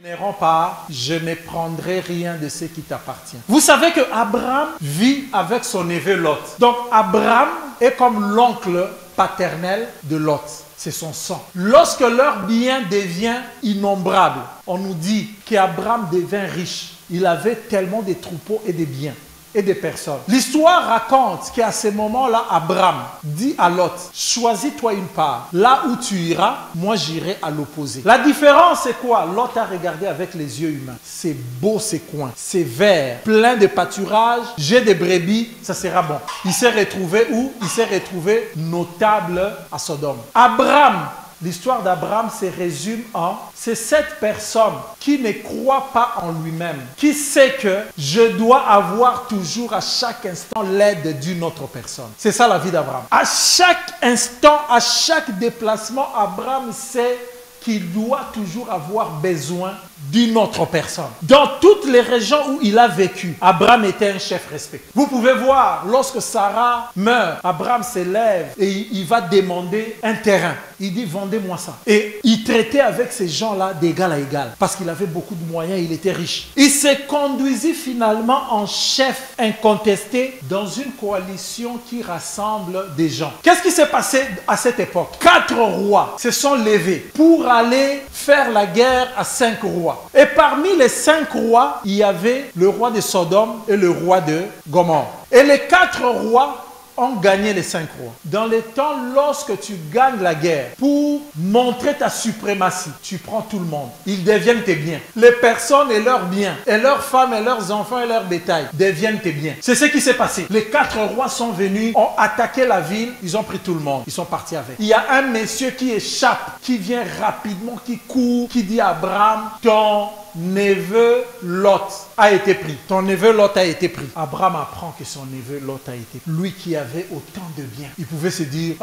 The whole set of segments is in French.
N'iront pas, je ne prendrai rien de ce qui t'appartient. Vous savez que Abraham vit avec son neveu Lot. Donc Abraham est comme l'oncle paternel de Lot. C'est son sang. Lorsque leur bien devient innombrable, on nous dit qu'Abraham devint riche. Il avait tellement de troupeaux et de biens et des personnes. L'histoire raconte qu'à ce moment-là, Abraham dit à Lot, choisis-toi une part. Là où tu iras, moi j'irai à l'opposé. La différence c'est quoi? Lot a regardé avec les yeux humains. C'est beau ces coins, c'est vert, plein de pâturages, j'ai des brebis, ça sera bon. Il s'est retrouvé où? Il s'est retrouvé notable à Sodome. Abraham, l'histoire d'Abraham se résume en c'est cette personne qui ne croit pas en lui-même, qui sait que je dois avoir toujours à chaque instant l'aide d'une autre personne. C'est ça la vie d'Abraham. À chaque instant, à chaque déplacement, Abraham sait qu'il doit toujours avoir besoin d'une autre personne. Dans toutes les régions où il a vécu, Abraham était un chef respecté. Vous pouvez voir, lorsque Sarah meurt, Abraham s'élève et il va demander un terrain. Il dit, vendez-moi ça. Et il traitait avec ces gens-là d'égal à égal, parce qu'il avait beaucoup de moyens, il était riche. Il se conduisit finalement en chef incontesté dans une coalition qui rassemble des gens. Qu'est-ce qui s'est passé à cette époque? 4 rois se sont levés pour aller faire la guerre à 5 rois. Et parmi les 5 rois, il y avait le roi de Sodome et le roi de Gomorrhe. Et les 4 rois ont gagné les 5 rois. Dans les temps, lorsque tu gagnes la guerre, pour montrer ta suprématie, tu prends tout le monde. Ils deviennent tes biens. Les personnes et leurs biens, et leurs femmes et leurs enfants et leurs bétail deviennent tes biens. C'est ce qui s'est passé. Les 4 rois sont venus, ont attaqué la ville, ils ont pris tout le monde. Ils sont partis avec. Il y a un monsieur qui échappe, qui vient rapidement, qui court, qui dit à Abraham, ton neveu Lot a été pris. Ton neveu Lot a été pris. Abraham apprend que son neveu Lot a été pris. Lui qui avait autant de biens. Il pouvait se dire,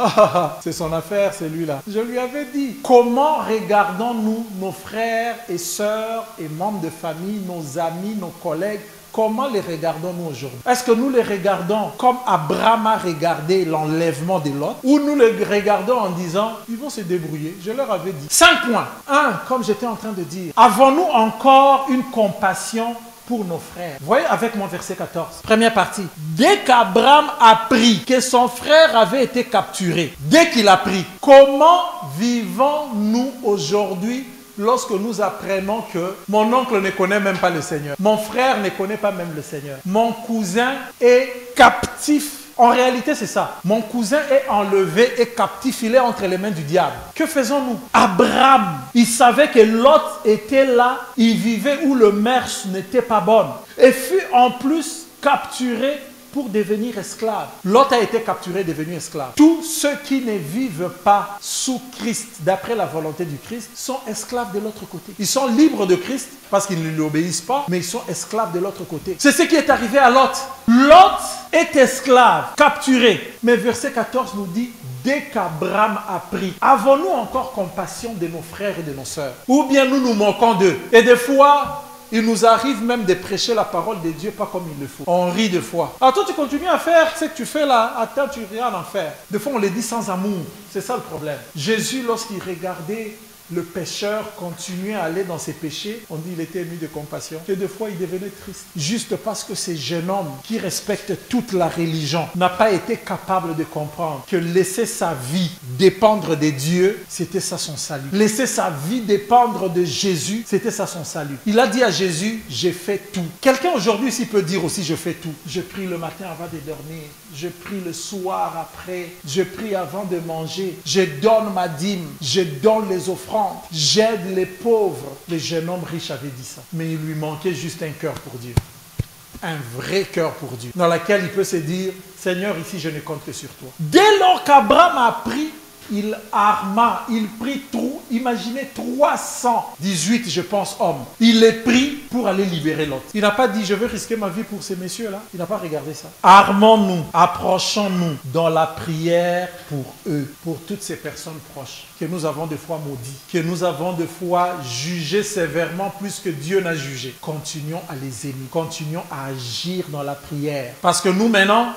c'est son affaire, c'est lui-là. Je lui avais dit, comment regardons-nous nos frères et sœurs et membres de famille, nos amis, nos collègues? Comment les regardons-nous aujourd'hui? Est-ce que nous les regardons comme Abraham a regardé l'enlèvement de Lot? Ou nous les regardons en disant, ils vont se débrouiller? Je leur avais dit. 5 points. 1, comme j'étais en train de dire, avons-nous encore une compassion pour nos frères? Voyez avec mon verset 14. Première partie. Dès qu'Abraham a appris que son frère avait été capturé, dès qu'il a appris, comment vivons-nous aujourd'hui lorsque nous apprenons que mon oncle ne connaît même pas le Seigneur, mon frère ne connaît pas même le Seigneur, mon cousin est captif? En réalité, c'est ça. Mon cousin est enlevé et captif, il est entre les mains du diable. Que faisons-nous? Abraham, il savait que Lot était là, il vivait où le mœurs n'était pas bonne et fut en plus capturé pour devenir esclave. Lot a été capturé et devenu esclave. Tous ceux qui ne vivent pas sous Christ, d'après la volonté du Christ, sont esclaves de l'autre côté. Ils sont libres de Christ parce qu'ils ne lui obéissent pas, mais ils sont esclaves de l'autre côté. C'est ce qui est arrivé à Lot. Lot est esclave, capturé. Mais verset 14 nous dit, dès qu'Abraham a pris, avons-nous encore compassion de nos frères et de nos sœurs? Ou bien nous nous moquons d'eux? Et des fois, il nous arrive même de prêcher la parole de Dieu pas comme il le faut. On rit des fois. Alors toi tu continues à faire ce que tu fais là, attends tu iras en enfer. Des fois on le dit sans amour. C'est ça le problème. Jésus lorsqu'il regardait le pécheur continuait à aller dans ses péchés, on dit qu'il était ému de compassion, que des fois il devenait triste. Juste parce que ce jeune homme qui respecte toute la religion n'a pas été capable de comprendre que laisser sa vie dépendre de Dieu, c'était ça son salut. Laisser sa vie dépendre de Jésus, c'était ça son salut. Il a dit à Jésus, j'ai fait tout. Quelqu'un aujourd'hui ici peut dire aussi, je fais tout. Je prie le matin avant de dormir, je prie le soir après, je prie avant de manger, je donne ma dîme, je donne les offrandes, j'aide les pauvres. Le jeune homme riche avait dit ça. Mais il lui manquait juste un cœur pour Dieu. Un vrai cœur pour Dieu. Dans lequel il peut se dire, Seigneur, ici je ne compte que sur toi. Dès lors qu'Abraham a pris, il arma, il prit imaginez 318, je pense, hommes. Il les prit pour aller libérer l'autre. Il n'a pas dit, je veux risquer ma vie pour ces messieurs-là. Il n'a pas regardé ça. Armons-nous, approchons-nous dans la prière pour eux, pour toutes ces personnes proches que nous avons des fois maudits, que nous avons des fois jugé sévèrement plus que Dieu n'a jugé. Continuons à les aimer, continuons à agir dans la prière. Parce que nous maintenant,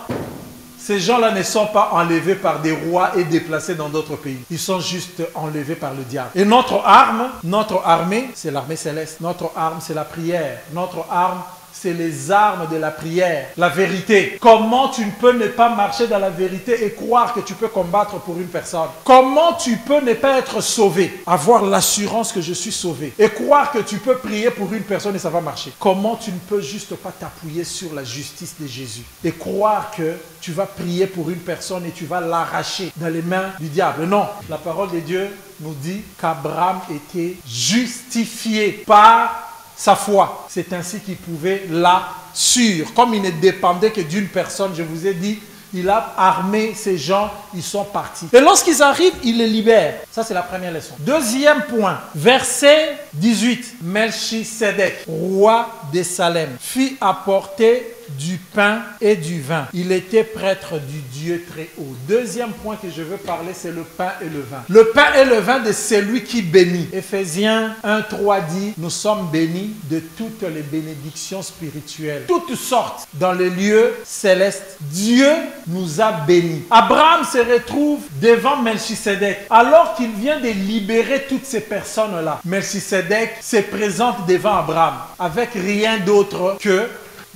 Ces gens-là ne sont pas enlevés par des rois et déplacés dans d'autres pays. Ils sont juste enlevés par le diable. Et notre arme, notre armée, c'est l'armée céleste. Notre arme, c'est la prière. Notre arme, c'est les armes de la prière, la vérité. Comment tu ne peux ne pas marcher dans la vérité et croire que tu peux combattre pour une personne? Comment tu peux ne pas être sauvé, avoir l'assurance que je suis sauvé et croire que tu peux prier pour une personne et ça va marcher? Comment tu ne peux juste pas t'appuyer sur la justice de Jésus et croire que tu vas prier pour une personne et tu vas l'arracher dans les mains du diable? Non, la parole de Dieu nous dit qu'Abraham était justifié par sa foi. C'est ainsi qu'il pouvait l'assurer. Comme il ne dépendait que d'une personne, je vous ai dit, il a armé ces gens, ils sont partis. Et lorsqu'ils arrivent, il les libère. Ça, c'est la première leçon. Deuxième point, verset 18. Melchisedec, roi de Salem, fit apporter du pain et du vin. Il était prêtre du Dieu très haut. Deuxième point que je veux parler, c'est le pain et le vin. Le pain et le vin de celui qui bénit. Éphésiens 1:3 dit, nous sommes bénis de toutes les bénédictions spirituelles, toutes sortes dans les lieux célestes. Dieu nous a bénis. Abraham se retrouve devant Melchisedec alors qu'il vient de libérer toutes ces personnes-là. Melchisedec se présente devant Abraham avec rien d'autre que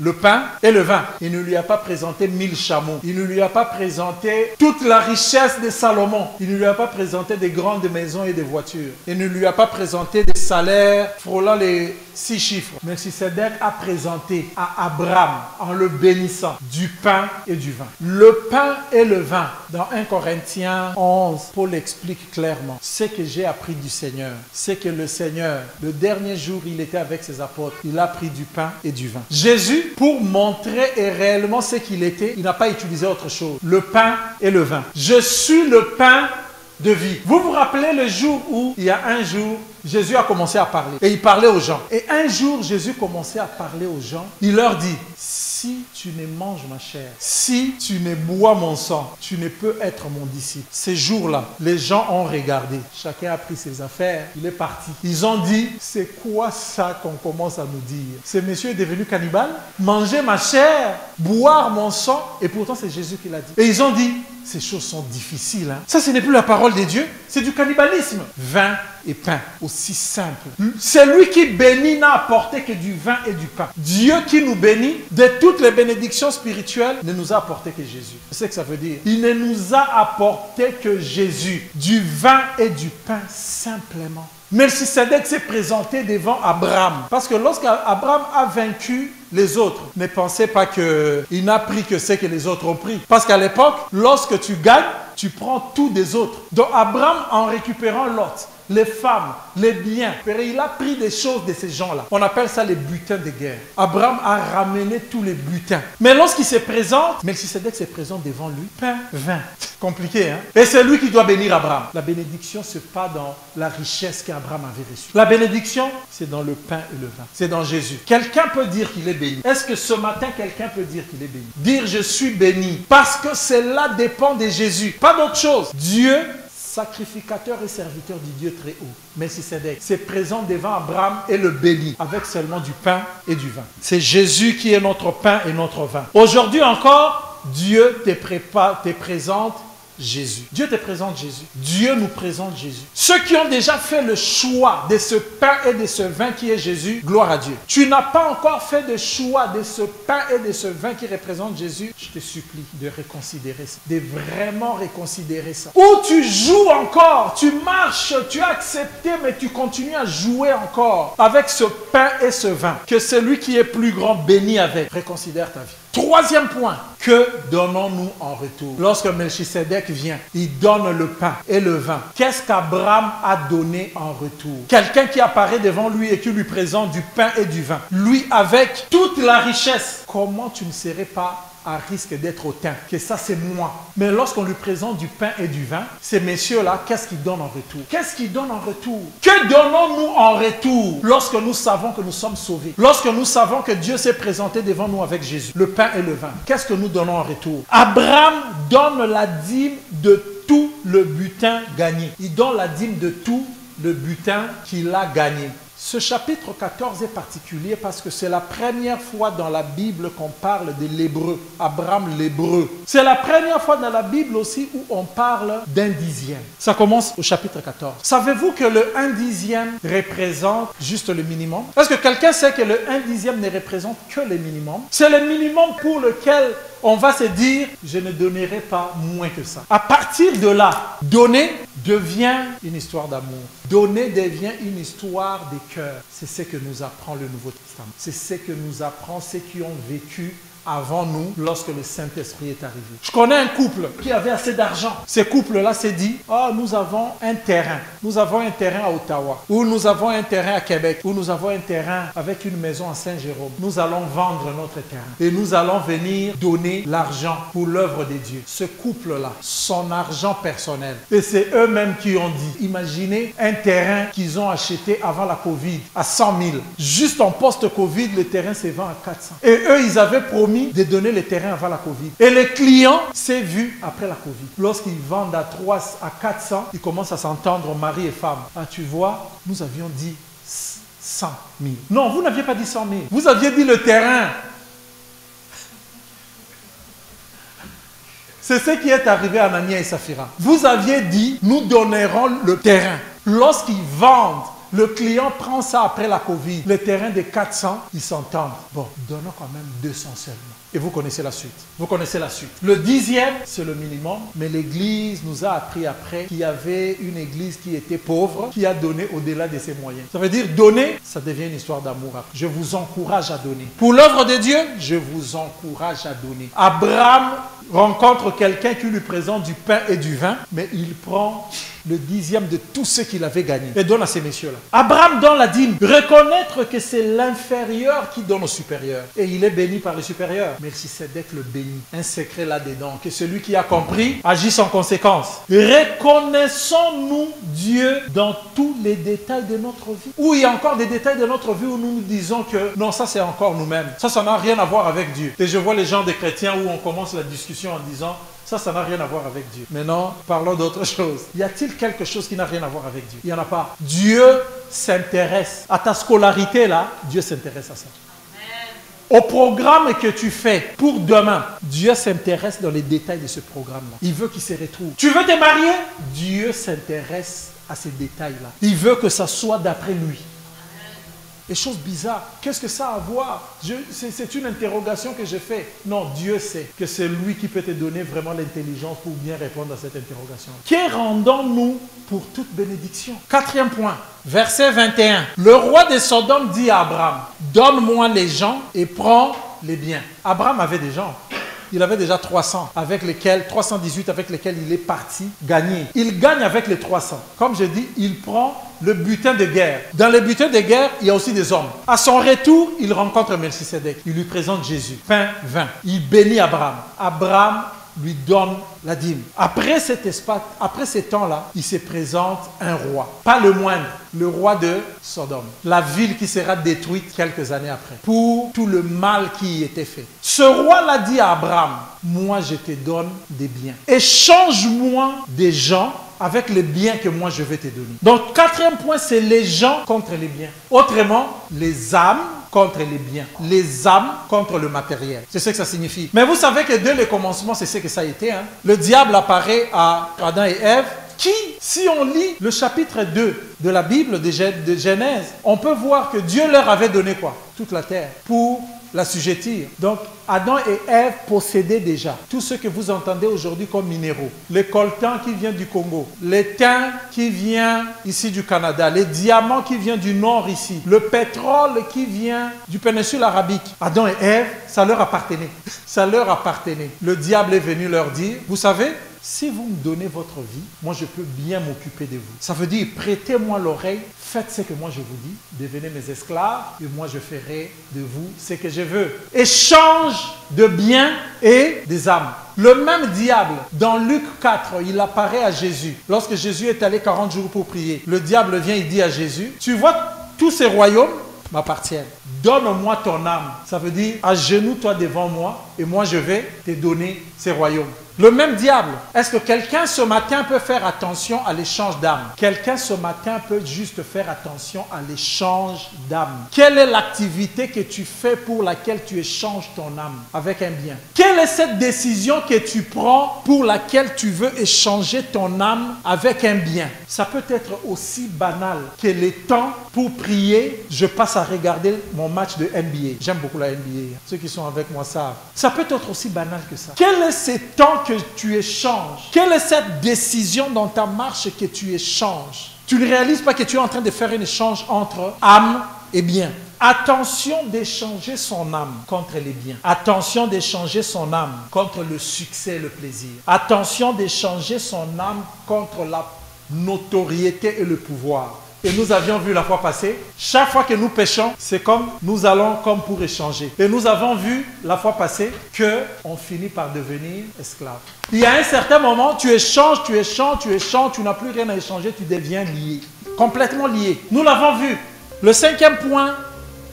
le pain et le vin. Il ne lui a pas présenté 1000 chameaux. Il ne lui a pas présenté toute la richesse de Salomon. Il ne lui a pas présenté des grandes maisons et des voitures. Il ne lui a pas présenté des salaires frôlant les 6 chiffres. Melchisedec a présenté à Abraham, en le bénissant, du pain et du vin. Le pain et le vin, dans 1 Corinthiens 11, Paul explique clairement ce que j'ai appris du Seigneur. C'est que le Seigneur, le dernier jour, il était avec ses apôtres. Il a pris du pain et du vin. Jésus, pour montrer réellement ce qu'il était, il n'a pas utilisé autre chose. Le pain et le vin. Je suis le pain de vie. Vous vous rappelez le jour où, il y a un jour, Jésus a commencé à parler. Et il parlait aux gens. Et un jour, Jésus commençait à parler aux gens. Il leur dit, si tu ne manges ma chair, si tu ne bois mon sang, tu ne peux être mon disciple. Ces jours-là, les gens ont regardé. Chacun a pris ses affaires. Il est parti. Ils ont dit, c'est quoi ça qu'on commence à nous dire? Ce monsieur est devenu cannibale? Manger ma chair, boire mon sang. Et pourtant, c'est Jésus qui l'a dit. Et ils ont dit, ces choses sont difficiles. Hein? Ça, ce n'est plus la parole de Dieu. C'est du cannibalisme. Vin et pain, aussi simple. Celui qui bénit n'a apporté que du vin et du pain. Dieu qui nous bénit, de toutes les bénédictions spirituelles, ne nous a apporté que Jésus. C'est ce que ça veut dire. Il ne nous a apporté que Jésus. Du vin et du pain, simplement. Melchisedec s'est présenté devant Abraham. Parce que lorsqu'Abraham a vaincu les autres, ne pensez pas qu'il n'a pris que ce que les autres ont pris. Parce qu'à l'époque, lorsque tu gagnes, tu prends tout des autres. Donc Abraham, en récupérant Lot, les femmes, les biens, il a pris des choses de ces gens-là. On appelle ça les butins de guerre. Abraham a ramené tous les butins. Mais lorsqu'il se présente, Melchisedec se présente devant lui. Pain, vin. Compliqué, hein? Et c'est lui qui doit bénir Abraham. La bénédiction, ce n'est pas dans la richesse qu'Abraham avait reçue. La bénédiction, c'est dans le pain et le vin. C'est dans Jésus. Quelqu'un peut dire qu'il est béni. Est-ce que ce matin, quelqu'un peut dire qu'il est béni? Dire je suis béni. Parce que cela dépend de Jésus. Pas d'autre chose. Dieu, sacrificateur et serviteur du Dieu très haut, Melchisedec, se présente devant Abraham et le bénit avec seulement du pain et du vin. C'est Jésus qui est notre pain et notre vin. Aujourd'hui encore, Dieu te présente Jésus. Dieu te présente Jésus. Dieu nous présente Jésus. Ceux qui ont déjà fait le choix de ce pain et de ce vin qui est Jésus, gloire à Dieu. Tu n'as pas encore fait de choix de ce pain et de ce vin qui représente Jésus, je te supplie de reconsidérer ça, de vraiment reconsidérer ça. Ou tu joues encore, tu marches, tu as accepté, mais tu continues à jouer encore avec ce pain et ce vin. Que celui qui est plus grand bénit avec. Reconsidère ta vie. Troisième point, que donnons-nous en retour? Lorsque Melchisedec vient, il donne le pain et le vin. Qu'est-ce qu'Abraham a donné en retour? Quelqu'un qui apparaît devant lui et qui lui présente du pain et du vin. Lui avec toute la richesse. Comment tu ne serais pas à risque d'être hautain, que ça c'est moi. Mais lorsqu'on lui présente du pain et du vin, ces messieurs-là, qu'est-ce qu'ils donnent en retour? Qu'est-ce qu'ils donnent en retour? Que donnons-nous en retour lorsque nous savons que nous sommes sauvés? Lorsque nous savons que Dieu s'est présenté devant nous avec Jésus, le pain et le vin, qu'est-ce que nous donnons en retour? Abraham donne la dîme de tout le butin gagné. Il donne la dîme de tout le butin qu'il a gagné. Ce chapitre 14 est particulier parce que c'est la première fois dans la Bible qu'on parle de l'hébreu, Abraham l'hébreu. C'est la première fois dans la Bible aussi où on parle d'un dixième. Ça commence au chapitre 14. Savez-vous que le 1/10 représente juste le minimum? Est-ce que quelqu'un sait que le 1/10 ne représente que le minimum? C'est le minimum pour lequel on va se dire, je ne donnerai pas moins que ça. À partir de là, donner devient une histoire d'amour. Donner devient une histoire des cœurs. C'est ce que nous apprend le Nouveau Testament. C'est ce que nous apprend ceux qui ont vécu avant nous, lorsque le Saint-Esprit est arrivé. Je connais un couple qui avait assez d'argent. Ce couple-là s'est dit, oh, nous avons un terrain. Nous avons un terrain à Ottawa, ou nous avons un terrain à Québec, ou nous avons un terrain avec une maison à Saint-Jérôme. Nous allons vendre notre terrain et nous allons venir donner l'argent pour l'œuvre de Dieu. Ce couple-là, son argent personnel. Et c'est eux-mêmes qui ont dit, imaginez un terrain qu'ils ont acheté avant la Covid à 100 000. Juste en post-Covid, le terrain se vend à 400. Et eux, ils avaient promis de donner le terrain avant la Covid. Et les clients s'est vu après la Covid. Lorsqu'ils vendent à 300, à 400, ils commencent à s'entendre, mari et femme. Ah, tu vois, nous avions dit 100 000. Non, vous n'aviez pas dit 100 000. Vous aviez dit le terrain. C'est ce qui est arrivé à Anania et Saphira. Vous aviez dit, nous donnerons le terrain. Lorsqu'ils vendent, le client prend ça après la Covid. Le terrain de 400, ils s'entendent. Bon, donnons quand même 200 seulement. Et vous connaissez la suite. Vous connaissez la suite. Le 10e, c'est le minimum. Mais l'Église nous a appris après qu'il y avait une Église qui était pauvre, qui a donné au-delà de ses moyens. Ça veut dire donner, ça devient une histoire d'amour. Je vous encourage à donner. Pour l'œuvre de Dieu, je vous encourage à donner. Abraham rencontre quelqu'un qui lui présente du pain et du vin, mais il prend le 10e de tout ce qu'il avait gagné et donne à ces messieurs-là. Abraham donne la dîme. Reconnaître que c'est l'inférieur qui donne au supérieur. Et il est béni par le supérieur. Melchisédek le bénit. Un secret là-dedans. Que celui qui a compris agisse en conséquence. Reconnaissons-nous Dieu dans tous les détails de notre vie. Ou il y a encore des détails de notre vie où nous nous disons que non, ça c'est encore nous-mêmes. Ça n'a rien à voir avec Dieu. Et je vois les gens des chrétiens où on commence la discussion en disant ça n'a rien à voir avec Dieu. Maintenant, parlons d'autre chose. Y a-t-il quelque chose qui n'a rien à voir avec Dieu? Il n'y en a pas. Dieu s'intéresse à ta scolarité là. Dieu s'intéresse à ça. Au programme que tu fais pour demain, Dieu s'intéresse dans les détails de ce programme-là. Il veut qu'il se retrouve. Tu veux te marier? Dieu s'intéresse à ces détails-là. Il veut que ça soit d'après lui. Et chose bizarre, qu'est-ce que ça a à voir? C'est une interrogation que je fais. Non, Dieu sait que c'est lui qui peut te donner vraiment l'intelligence pour bien répondre à cette interrogation. Que rendons-nous pour toute bénédiction? 4e point, verset 21. Le roi de Sodome dit à Abraham, donne-moi les gens et prends les biens. Abraham avait des gens. Il avait déjà 318 avec lesquels il est parti gagner. Il gagne avec les 300. Comme je dis, il prend le butin de guerre. Dans le butin de guerre, il y a aussi des hommes. À son retour, il rencontre Melchisédek. Il lui présente Jésus. Pain, vin. Il bénit Abraham. Abraham lui donne la dîme. Après cet espace, après ces temps-là, il se présente un roi. Pas le moindre, le roi de Sodome. La ville qui sera détruite quelques années après. Pour tout le mal qui y était fait. Ce roi-là dit à Abraham, moi je te donne des biens. Échange-moi des gens avec les biens que moi je vais te donner. Donc 4e point, c'est les gens contre les biens. Autrement, les âmes contre les biens. Les âmes contre le matériel. C'est ce que ça signifie. Mais vous savez que dès le commencement, c'est ce que ça a été. Hein? Le diable apparaît à Adam et Ève qui, si on lit le chapitre 2 de la Bible de Genèse, on peut voir que Dieu leur avait donné quoi? Toute la terre pour l'assujettir. Donc, Adam et Ève possédaient déjà tout ce que vous entendez aujourd'hui comme minéraux. Le coltan qui vient du Congo, l'étain qui vient ici du Canada, les diamants qui viennent du nord ici, le pétrole qui vient du péninsule arabique. Adam et Ève, ça leur appartenait. Ça leur appartenait. Le diable est venu leur dire, vous savez, si vous me donnez votre vie, moi je peux bien m'occuper de vous. Ça veut dire, prêtez-moi l'oreille, faites ce que moi je vous dis, devenez mes esclaves et moi je ferai de vous ce que je veux. Échange de biens et des âmes. Le même diable, dans Luc 4, il apparaît à Jésus. Lorsque Jésus est allé 40 jours pour prier, le diable vient, il dit à Jésus, tu vois tous ces royaumes m'appartiennent. Donne-moi ton âme. Ça veut dire, agenouille-toi devant moi et moi je vais te donner ces royaumes. Le même diable. Est-ce que quelqu'un ce matin peut faire attention à l'échange d'âmes? Quelqu'un ce matin peut juste faire attention à l'échange d'âmes. Quelle est l'activité que tu fais pour laquelle tu échanges ton âme avec un bien? Quelle est cette décision que tu prends pour laquelle tu veux échanger ton âme avec un bien? Ça peut être aussi banal que les temps pour prier. Je passe à regarder mon match de NBA. J'aime beaucoup la NBA. Ceux qui sont avec moi savent. Ça peut être aussi banal que ça. Quel est ce temps que tu échanges? Quelle est cette décision dans ta marche que tu échanges? Tu ne réalises pas que tu es en train de faire un échange entre âme et bien. Attention d'échanger son âme contre les biens. Attention d'échanger son âme contre le succès et le plaisir. Attention d'échanger son âme contre la notoriété et le pouvoir. Et nous avions vu la fois passée, chaque fois que nous péchons, c'est comme nous allons comme pour échanger. Et nous avons vu la fois passée qu'on finit par devenir esclave. Il y a un certain moment, tu échanges, tu n'as plus rien à échanger, tu deviens lié. Complètement lié. Nous l'avons vu. Le 5e point,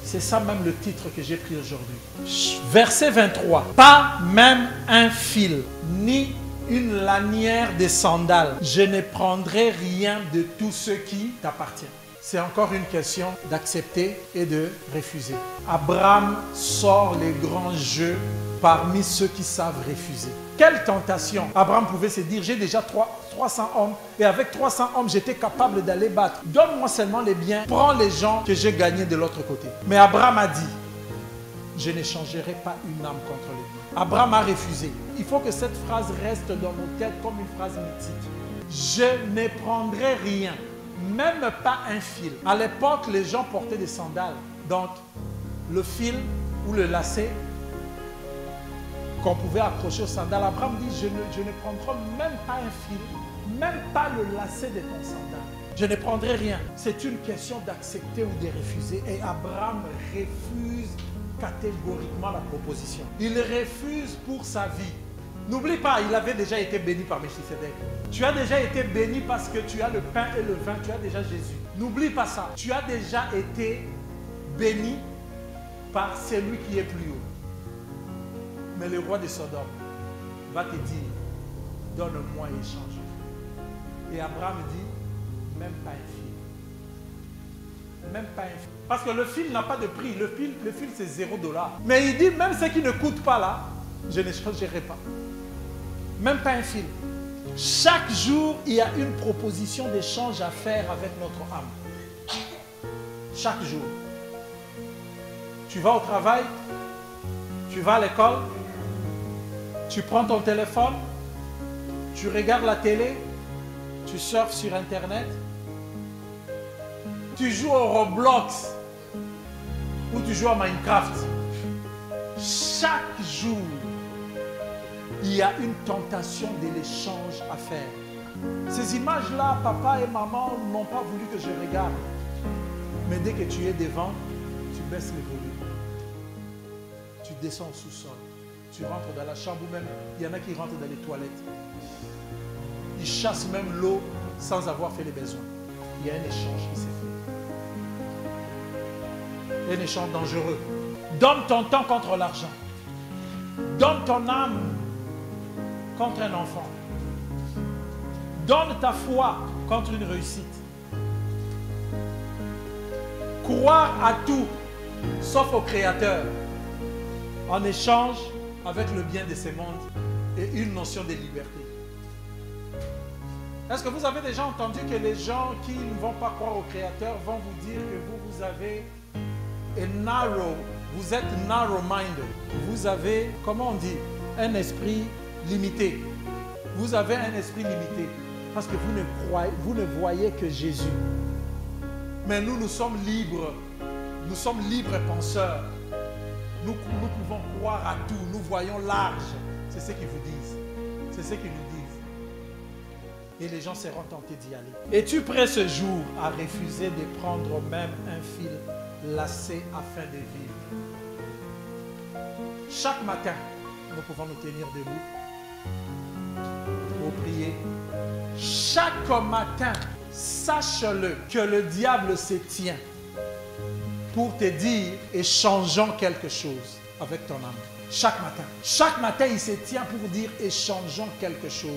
c'est ça même le titre que j'ai pris aujourd'hui. Verset 23. Pas même un fil, ni une lanière de sandales. Je ne prendrai rien de tout ce qui t'appartient. C'est encore une question d'accepter et de refuser. Abraham sort les grands jeux parmi ceux qui savent refuser. Quelle tentation! Abraham pouvait se dire, j'ai déjà 300 hommes et avec 300 hommes, j'étais capable d'aller battre. Donne-moi seulement les biens, prends les gens que j'ai gagnés de l'autre côté. Mais Abraham a dit, je n'échangerai pas une âme contre les biens. Abraham a refusé. Il faut que cette phrase reste dans nos têtes comme une phrase mythique. Je ne prendrai rien, même pas un fil. À l'époque, les gens portaient des sandales. Donc, le fil ou le lacet qu'on pouvait accrocher aux sandales. Abraham dit, je ne prendrai même pas un fil, même pas le lacet de ton sandal. Je ne prendrai rien. C'est une question d'accepter ou de refuser. Et Abraham refuse catégoriquement la proposition. Il refuse pour sa vie. N'oublie pas, il avait déjà été béni par Melchisedec. Tu as déjà été béni parce que tu as le pain et le vin, tu as déjà Jésus. N'oublie pas ça. Tu as déjà été béni par celui qui est plus haut. Mais le roi de Sodome va te dire, donne-moi et échange. Et Abraham dit, même pas un fil. Même pas un fil. Parce que le fil n'a pas de prix. Le fil c'est $0. Mais il dit, même ce qui ne coûte pas là, je n'échangerai pas. Même pas un fil. Chaque jour, il y a une proposition d'échange à faire avec notre âme. Chaque jour. Tu vas au travail, tu vas à l'école, tu prends ton téléphone, tu regardes la télé, tu surfes sur Internet, tu joues au Roblox ou tu joues à Minecraft. Chaque jour, il y a une tentation de l'échange à faire. Ces images-là, papa et maman n'ont pas voulu que je regarde. Mais dès que tu es devant, tu baisses le volume. Tu descends au sous-sol. Tu rentres dans la chambre ou même, il y en a qui rentrent dans les toilettes. Ils chassent même l'eau sans avoir fait les besoins. Il y a un échange qui s'est fait. Un échange dangereux. Donne ton temps contre l'argent. Donne ton âme contre un enfant. Donne ta foi contre une réussite. Croire à tout, sauf au Créateur, en échange avec le bien de ce monde et une notion de liberté. Est-ce que vous avez déjà entendu que les gens qui ne vont pas croire au Créateur vont vous dire que vous avez vous êtes narrow-minded. Vous avez, comment on dit, un esprit limité. Vous avez un esprit limité parce que vous ne voyez que Jésus. Mais nous sommes libres. Nous sommes libres penseurs. Nous pouvons croire à tout. Nous voyons large. C'est ce qu'ils vous disent. C'est ce qu'ils nous disent. Et les gens seront tentés d'y aller. Es-tu prêt ce jour à refuser de prendre même un fil lacé afin de vivre? Chaque matin, nous pouvons nous tenir debout pour prier. Chaque matin, sache-le que le diable se tient pour te dire échangeons quelque chose avec ton âme. Chaque matin. Chaque matin, il se tient pour dire échangeons quelque chose.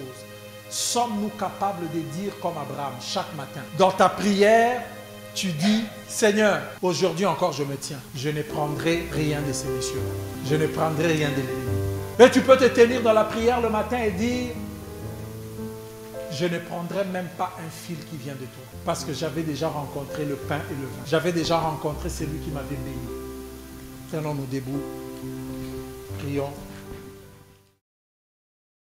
Sommes-nous capables de dire comme Abraham chaque matin? Dans ta prière, tu dis, Seigneur, aujourd'hui encore je me tiens. Je ne prendrai rien de ces messieurs. Je ne prendrai rien de l'ennemi. Et tu peux te tenir dans la prière le matin et dire, je ne prendrai même pas un fil qui vient de toi. Parce que j'avais déjà rencontré le pain et le vin. J'avais déjà rencontré celui qui m'avait béni. Tenons-nous debout. Prions.